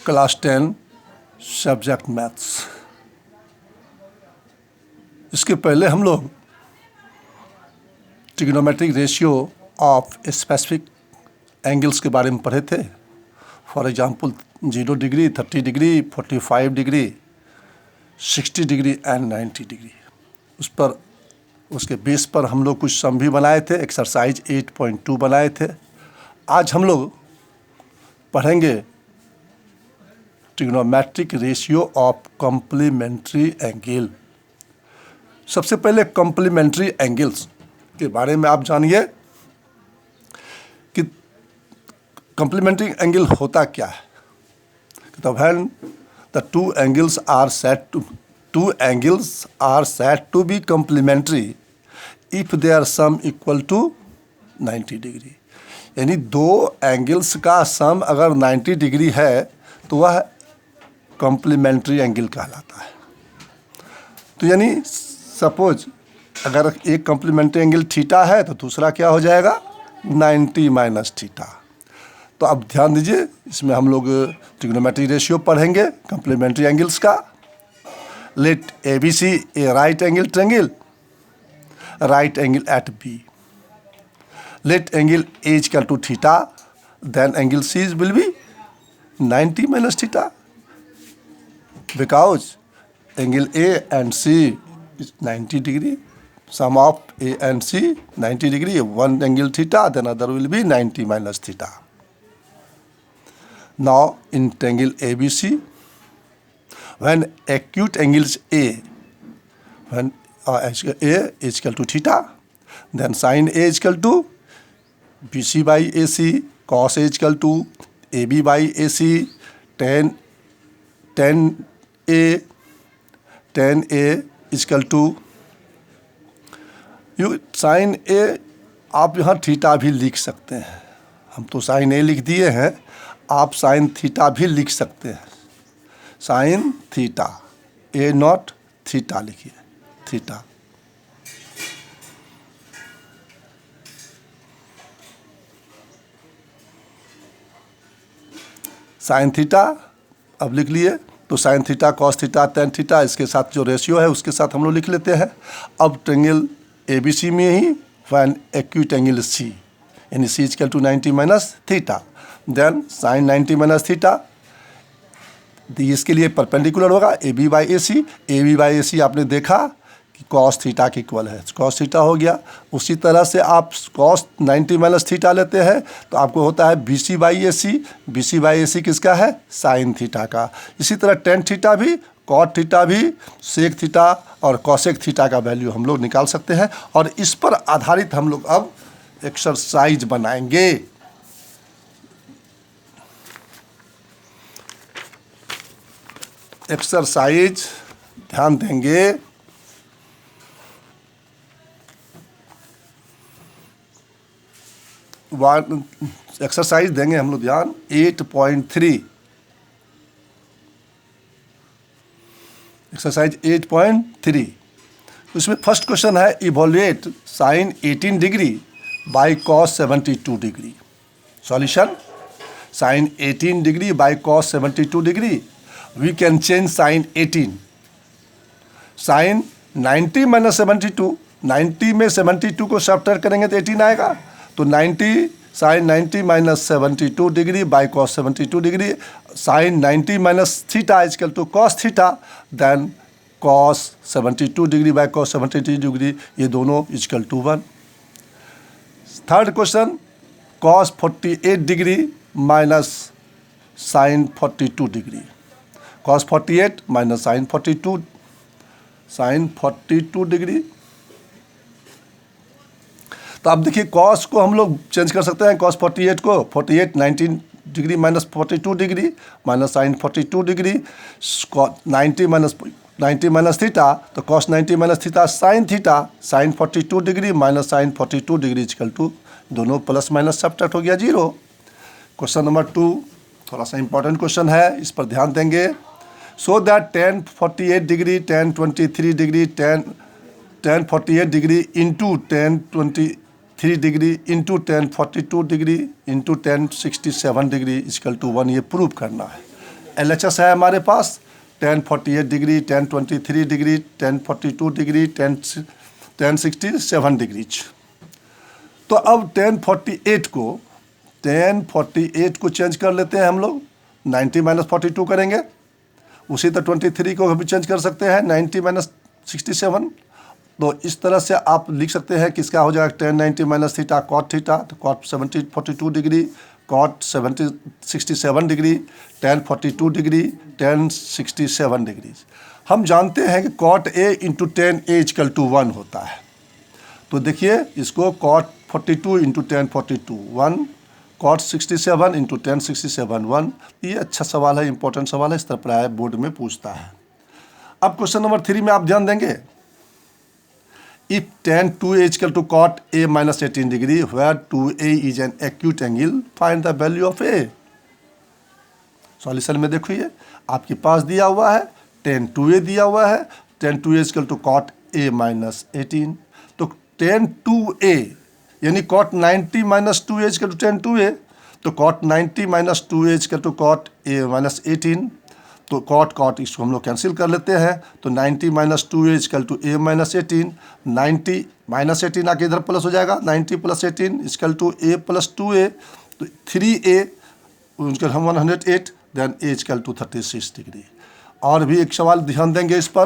Class 10 subject maths. इसके पहले हम लोग trigonometric ratio of specific angles के बारे में पढ़े थे। For example 0 degree, 30 degree, 45 degree, 60 degree and 90 degree. उसके बेस पर हम लोग कुछ सम भी बनाए थे, एक्सरसाइज 8.2 बनाए थे। आज हम लोग पढ़ेंगे trigonometric ratio of complementary angle. सबसे पहले कॉम्प्लीमेंट्री एंगल्स के बारे में आप जानिए कि कॉम्प्लीमेंट्री एंगल होता क्या है। तो when the two angles are said to be complementary if their sum equal to 90 degree, यानी दो एंगल्स का सम अगर 90 डिग्री है तो वह कॉम्प्लीमेंट्री एंगल कहलाता है। तो यानी सपोज अगर एक कॉम्प्लीमेंट्री एंगल थीटा है तो दूसरा क्या हो जाएगा 90 माइनस थीटा। तो अब ध्यान दीजिए, इसमें हम लोग ट्रिग्नोमेट्रिक रेशियो पढ़ेंगे कॉम्प्लीमेंट्री एंगल्स का। Let A B C a right angle triangle, right angle at B. Let angle A equal to theta, then angle C will be 90 minus theta, because angle A and C is 90 degree. Sum of A and C 90 degree. One angle theta, then other will be 90 minus theta. Now in triangle ABC, when acute angles A, when A is equal to theta, then sin A is equal to BC by AC, cos A is equal to AB by AC, tan A is equal to sin A। आप यहाँ theta भी लिख सकते हैं, हम तो sin A लिख दिए हैं, आप sin थीटा भी लिख सकते हैं। sin theta A not theta लिखिए, थीटा। साइन थीटा अब लिख लिए, तो sine theta, cos theta, tan theta, इसके साथ जो रेशियो है उसके साथ हम लोग लिख लेते हैं। अब ट्रायंगल ए बी सी में ही व्हेन एक्यूट एंगल सी, यानी C equal to 90 minus theta, then sine 90 minus theta, इसके लिए परपेंडिकुलर होगा A B by A C. A B by A C आपने देखा कि कॉस थीटा के इक्वल है, कॉस थीटा हो गया। उसी तरह से आप कॉस 90 माइनस थीटा लेते हैं तो आपको होता है B C by A C. B C by A C किसका है, साइन थीटा का। इसी तरह टेन थीटा भी, कॉट थीटा भी, सेक थीटा और कॉसेक थीटा का वैल्यू हम लोग निकाल सकते हैं। और इस पर आधारित हम लोग अब एक्सरसाइज बनाएंगे। एक्सरसाइज ध्यान देंगे, एक्सरसाइज देंगे हम लोग ध्यान 8.3। एक्सरसाइज 8.3, उसमें फर्स्ट क्वेश्चन है evaluate sine 18 degree by cos 72 degree. Solution, sine 18 degree by cos 72 degree, we can change sine 18। Sine 90 minus 72, 90 में 72 को सब्ट्रैक्ट करेंगे तो 18 आएगा। तो 90 sine 90 minus 72 degree by cos 72 degree, sine 90 minus theta equal to cos theta, then cos 72 degree by cos 72 degree, ये दोनों equal to 1। Third question, cos 48 degree minus sine 42 degree, cos 48 minus sine 42, sine 42 degree. तो अब देखिए cos को हम लोग change कर सकते हैं, कॉस 48 को 48 19 degree minus 42 degree minus sine 42 degree, 90 minus theta, तो cos 90 minus theta sine theta, sine 42 degree minus sine 42 degree equal to, दोनों प्लस माइनस सब्ट्रैक्ट हो गया 0। क्वेश्चन नंबर 2 थोड़ा सा इंपॉर्टेंट क्वेश्चन है, इस पर ध्यान देंगे। So that tan 48 degree, tan 23 degree, tan 48 degree into tan 23 degree into tan 42 degree into tan 67 degree equal to 1, ये प्रूव करना है। LHS है हमारे पास 1048 डिग्री, 1023 डिग्री, 1042 डिग्री, 1067 डिग्री। तो अब 1048 को चेंज कर लेते हैं हम लोग, 90 माइनस 42 करेंगे। उसी तरह 23 को भी चेंज कर सकते हैं, 90 माइनस 67। तो इस तरह से आप लिख सकते हैं किसका हो जाएगा 1090 माइनस थीटा कॉट थीटा, तो cot 42 degree, cot 67 degree, 1042 degree, 1067 degree. हम जानते हैं कि cot A into 10 equal to 1 होता है। तो देखिए इसको कॉट 42 इंटू 1042 1, कॉट 67 इंटू 1067 1। ये अच्छा सवाल है, इंपॉर्टेंट सवाल है, इस तरह प्राय बोर्ड में पूछता है। अब क्वेश्चन नंबर 3 में आप ध्यान देंगे, if tan 2a equal to cot a minus 18 degree where 2a is an acute angle, find the value of a। Solution में देखो ये आपके पास दिया हुआ है tan 2a दिया हुआ है, tan 2a equal to cot a minus 18। तो tan 2a यानी cot 90 minus 2a equal to tan 2a, तो cot 90 minus 2a equal to cot a minus 18। तो कॉट इसको हम लोग कैंसिल कर लेते हैं, तो 90 minus 2a equal to a minus 18, 90 minus 18 आके इधर प्लस हो जाएगा, 90 plus 18 equal to a plus 2a, तो 3a उसका हम 108, then a equal to 36 degree. और भी एक सवाल ध्यान देंगे इस पर,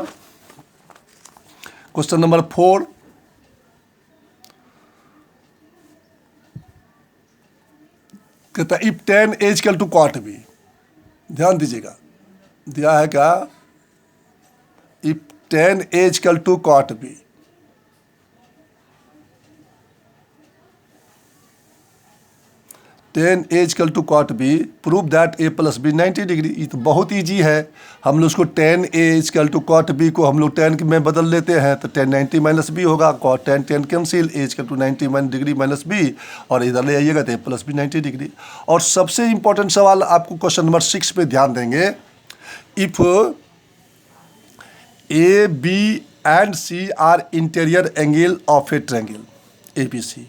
क्वेश्चन नंबर 4, कहता है if tan a equal to cot b। ध्यान दीजिएगा, दिया है क्या, if tan a equal to cot b, tan a equal to cot b, prove that a plus b 90 degree. ये तो बहुत ईजी है, हम लोग उसको tan a equal to cot b को हम लोग tan में बदल लेते हैं, तो tan 90 माइनस b होगा, cot tan cancel, a equal to 90 degree minus b, और इधर ले आइएगा तो a प्लस b 90 डिग्री। और सबसे इंपॉर्टेंट सवाल आपको क्वेश्चन नंबर 6 पे ध्यान देंगे, if A, B and C are interior angle of a triangle ABC,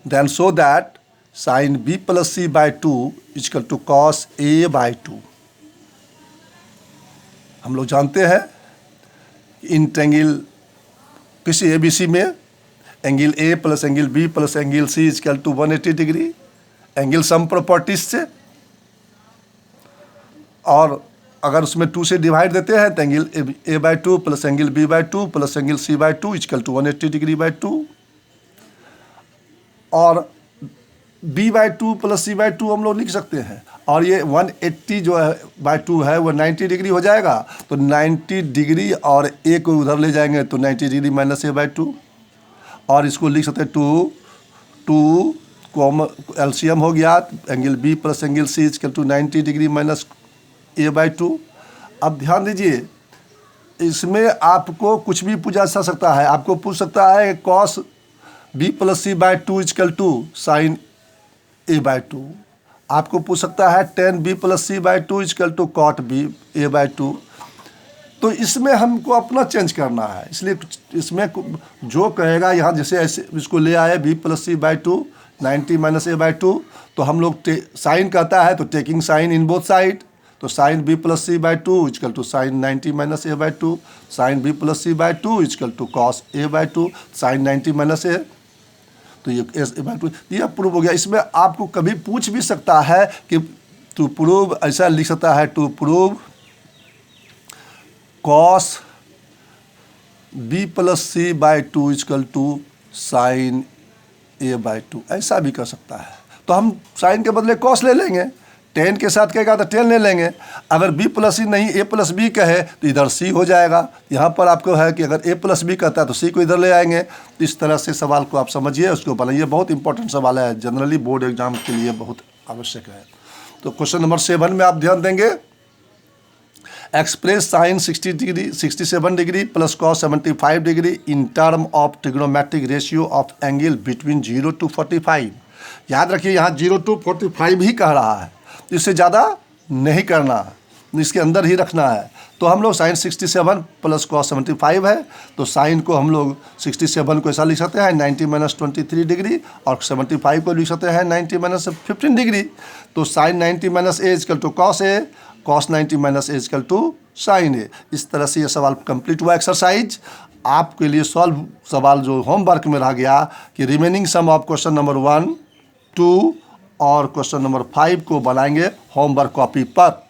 then show that sin B plus C by 2 is equal to cos A by 2। हम लोग जानते हैं इन ट्रायंगल किसी ABC में angle A plus angle B plus angle C is equal to 180 degree angle sum properties से, और अगर उसमें 2 से डिवाइड देते हैं तो angle a by 2 plus angle b by 2 plus angle c by 2 equal to 180 degree by 2, और b by 2 plus c by 2 हम लोग लिख सकते हैं, और ये 180 जो है बाई 2 है वो 90 डिग्री हो जाएगा, तो 90 डिग्री और a को उधर ले जाएंगे तो 90 डिग्री माइनस a बाई 2, और इसको लिख सकते हैं 2 कॉमन एलसीएम हो गया, angle b plus angle c equal to 90 degree minus a by 2। अब ध्यान दीजिए, इसमें आपको कुछ भी पूछा जा सकता है, आपको पूछ सकता है cos b plus c by 2 equal to sine a by 2, आपको पूछ सकता है tan b plus c by 2 equal to cot b a by 2। तो इसमें हमको अपना चेंज करना है, इसलिए इसमें जो कहेगा यहाँ जैसे ऐसे इसको ले आए b plus c by 2 90 minus a by 2, तो हम लोग साइन कहता है तो taking sine in both side, तो sine b plus c by 2 equal to sine 90 minus a by 2, sine b plus c by 2 equal to cos a by 2 sine 90 minus a, तो ये a by 2 ये prove हो गया। इसमें आपको कभी पूछ भी सकता है कि टू प्रूव, ऐसा लिख सकता है to prove cos b plus c by 2 equal to sine a by 2, ऐसा भी कर सकता है। तो हम साइन के बदले कॉस ले लेंगे, टेन के साथ कहेगा तो टेन ले लेंगे, अगर b प्लस सी नहीं a प्लस बी कहे तो इधर c हो जाएगा। यहाँ पर आपको है कि अगर a प्लस बी कहता है तो c को इधर ले आएंगे। इस तरह से सवाल को आप समझिए, उसको बनाइए, बहुत इंपॉर्टेंट सवाल है, जनरली बोर्ड एग्जाम के लिए बहुत आवश्यक है। तो क्वेश्चन नंबर 7 में आप ध्यान देंगे, express sine 67 degree plus cos 75 degree in term of trigonometric ratio of angle between 0 to 45। याद रखिए यहाँ 0 to 45 ही कह रहा है, इससे ज़्यादा नहीं करना, इसके अंदर ही रखना है। तो हम लोग साइन 67 प्लस कॉस 75 है, तो साइन को हम लोग 67 को ऐसा लिख सकते हैं 90 माइनस 23 डिग्री, और 75 को लिख सकते हैं 90 माइनस 15 डिग्री। तो sine 90 minus A equal to cos A, cos 90 minus A equal to sine A. इस तरह से ये सवाल कंप्लीट हुआ एक्सरसाइज। आपके लिए सॉल्व सवाल जो होमवर्क में रह गया कि remaining sum of question number 1, 2 और क्वेश्चन नंबर 5 को बनाएंगे होमवर्क कॉपी पर।